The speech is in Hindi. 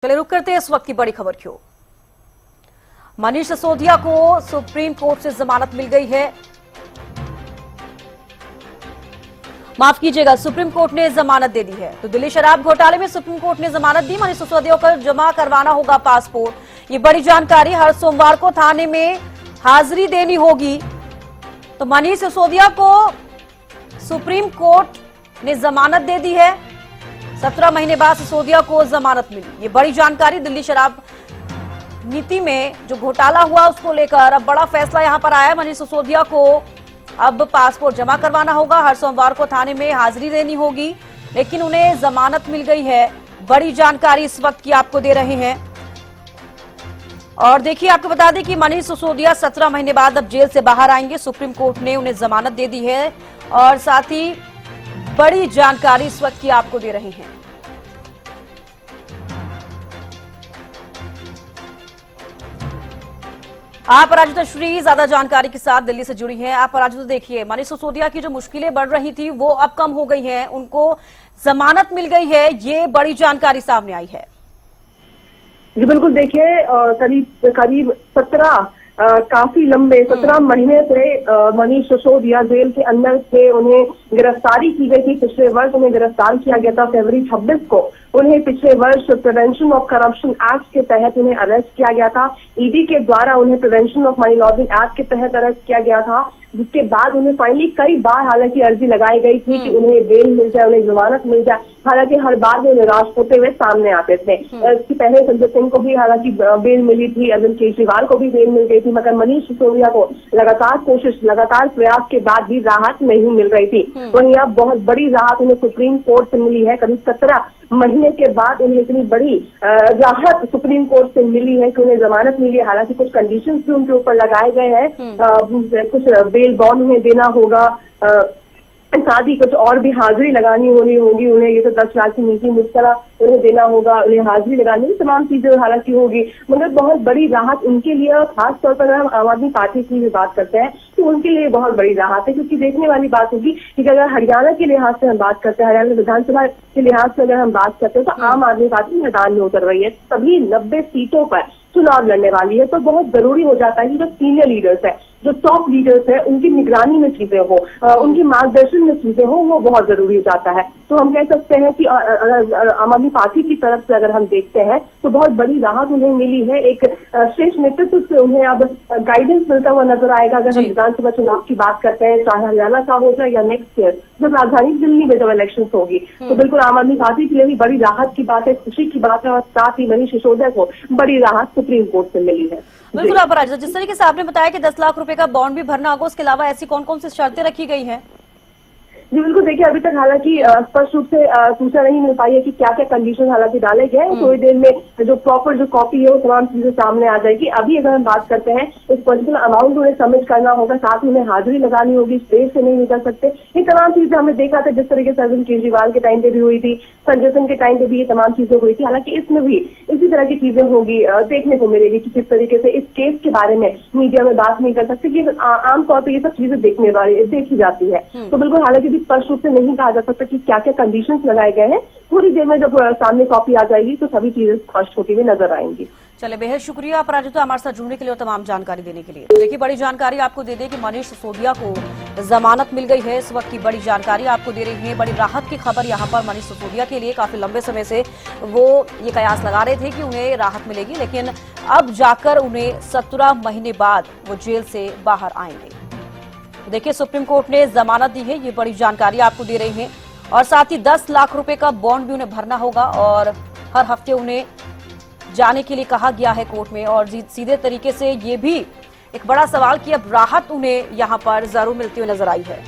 चलिए रुक करते हैं इस वक्त की बड़ी खबर की ओर। मनीष सिसोदिया को सुप्रीम कोर्ट से जमानत मिल गई है। माफ कीजिएगा, सुप्रीम कोर्ट ने जमानत दे दी है। तो दिल्ली शराब घोटाले में सुप्रीम कोर्ट ने जमानत दी। मनीष सिसोदिया को जमा करवाना होगा पासपोर्ट। ये बड़ी जानकारी। हर सोमवार को थाने में हाजिरी देनी होगी। तो मनीष सिसोदिया को सुप्रीम कोर्ट ने जमानत दे दी है। 17 महीने बाद सिसोदिया को जमानत मिली। ये बड़ी जानकारी। दिल्ली शराब नीति में जो घोटाला हुआ उसको लेकर अब बड़ा फैसला यहां पर आया। मनीष सिसोदिया को अब पासपोर्ट जमा करवाना होगा। हर सोमवार को थाने में हाजिरी देनी होगी, लेकिन उन्हें जमानत मिल गई है। बड़ी जानकारी इस वक्त की आपको दे रहे हैं। और देखिए, आपको बता दें कि मनीष सिसोदिया 17 महीने बाद अब जेल से बाहर आएंगे। सुप्रीम कोर्ट ने उन्हें जमानत दे दी है और साथ ही बड़ी जानकारी इस वक्त की आपको दे रहे हैं। आप राजू श्री ज्यादा जानकारी के साथ दिल्ली से जुड़ी हैं। आप राजू, देखिए, मनीष सिसोदिया की जो मुश्किलें बढ़ रही थी वो अब कम हो गई हैं। उनको जमानत मिल गई है। ये बड़ी जानकारी सामने आई है। जी बिल्कुल। देखिए, करीब 17 काफी लंबे 17 महीने से मनीष सिसोदिया जेल के अंदर थे। उन्हें गिरफ्तारी की गई थी। पिछले वर्ष उन्हें गिरफ्तार किया गया था फरवरी 26 को। उन्हें पिछले वर्ष प्रिवेंशन ऑफ करप्शन एक्ट के तहत उन्हें अरेस्ट किया गया था। ईडी के द्वारा उन्हें prevention of money laundering act के तहत अरेस्ट किया गया था, जिसके बाद उन्हें फाइनली कई बार हालांकि अर्जी लगाई गई थी कि उन्हें बेल मिल जाए, उन्हें जमानत मिल जाए। हालांकि हर बार वो निराश होते हुए सामने आते थे। इसके पहले संजय सिंह को भी हालांकि बेल मिली थी, अरविंद केजरीवाल को भी बेल मिल गई थी, मगर मनीष सिसोदिया को लगातार प्रयास के बाद भी राहत नहीं मिल रही थी। वहीं अब बहुत बड़ी राहत उन्हें सुप्रीम कोर्ट से मिली है। करीब 17 महीने के बाद उन्हें इतनी बड़ी राहत सुप्रीम कोर्ट से मिली है कि उन्हें जमानत मिली है। हालांकि कुछ कंडीशंस भी उनके ऊपर लगाए गए हैं। कुछ बेल बॉन्ड उन्हें देना होगा, साथ ही कुछ और भी हाजिरी लगानी होगी उन्हें। ये तो 10 लाख की नीति मुश्किल उन्हें देना होगा, उन्हें हाजिरी लगानी, तमाम चीजें हालांकि होगी। मगर बहुत बड़ी राहत उनके लिए, खास तौर पर अगर हम आम आदमी पार्टी की भी बात करते हैं तो उनके लिए बहुत बड़ी राहत है। क्योंकि देखने वाली बात होगी कि अगर हरियाणा के लिहाज से हम बात करते हैं, हरियाणा विधानसभा के लिहाज से अगर हम बात करते हैं तो आम आदमी पार्टी मैदान में उतर रही है। सभी 90 सीटों पर चुनाव लड़ने वाली है। तो बहुत जरूरी हो जाता है कि जो सीनियर लीडर्स है, जो टॉप लीडर्स है, उनकी निगरानी में चीजें हो, उनकी मार्गदर्शन में चीजें हो, वो बहुत जरूरी हो जाता है। तो हम कह सकते हैं कि आम आदमी पार्टी की तरफ से अगर हम देखते हैं तो बहुत बड़ी राहत उन्हें मिली है। एक श्रेष्ठ नेतृत्व से उन्हें अब गाइडेंस मिलता हुआ नजर आएगा। अगर हम विधानसभा चुनाव की बात करते हैं, चाहे हरियाणा का हो जाए या नेक्स्ट ईयर जब राजधानी दिल्ली में जब इलेक्शन होगी, तो बिल्कुल आम आदमी पार्टी के लिए भी बड़ी राहत की बात है, खुशी की बात है। और साथ ही मनीष सिसोदिया को बड़ी राहत सुप्रीम कोर्ट से मिली है। बिल्कुल अपराजिता, जिस तरीके से आपने बताया कि 10 लाख रुपए का बॉन्ड भी भरना होगा, उसके अलावा ऐसी कौन कौन सी शर्तें रखी गई हैं? जी बिल्कुल। देखिए, अभी तक हालांकि स्पष्ट रूप से सूचना नहीं मिल पाई है कि क्या क्या कंडीशन हालांकि डाले गए हैं। थोड़ी देर में जो प्रॉपर जो कॉपी है वो तमाम चीजें सामने आ जाएगी। अभी अगर हम बात करते हैं, इस पर्टिकुलर अमाउंट उन्हें सबमिट करना होगा, साथ ही उन्हें हाजिरी लगानी होगी, स्टेज से नहीं निकल सकते। ये तमाम चीजें हमने देखा था जिस तरीके से अरविंद केजरीवाल के टाइम पे भी हुई थी, संजय सिंह के टाइम पे भी ये तमाम चीजें हुई थी। हालांकि इसमें भी इसी तरह की चीजें होगी, देखने को मिलेगी कि किस तरीके से इस केस के बारे में मीडिया में बात नहीं कर सकते कि आमतौर पर ये सब चीजें देखी जाती है। तो बिल्कुल हालांकि स्पष्ट रूप से नहीं कहा जा सकता कि क्या क्या कंडीशंस लगाए गए हैं। थोड़ी देर में जब सामने कॉपी आ जाएगी तो सभी चीजें स्पष्ट होती हुई नजर आएंगी। चले, बेहद शुक्रिया अपराजिता हमारे साथ जुड़ने के लिए और तमाम जानकारी देने के लिए। देखिए, बड़ी जानकारी आपको दे दें कि मनीष सिसोदिया को जमानत मिल गई है। इस वक्त की बड़ी जानकारी आपको दे रही है। बड़ी राहत की खबर यहाँ पर मनीष सिसोदिया के लिए। काफी लंबे समय से वो ये कयास लगा रहे थे कि उन्हें राहत मिलेगी, लेकिन अब जाकर उन्हें 17 महीने बाद वो जेल से बाहर आएंगे। देखिए, सुप्रीम कोर्ट ने जमानत दी है। ये बड़ी जानकारी आपको दे रही है। और साथ ही 10 लाख रुपए का बॉन्ड भी उन्हें भरना होगा और हर हफ्ते उन्हें जाने के लिए कहा गया है कोर्ट में। और सीधे तरीके से ये भी एक बड़ा सवाल कि अब राहत उन्हें यहां पर जरूर मिलती हुई नजर आई है।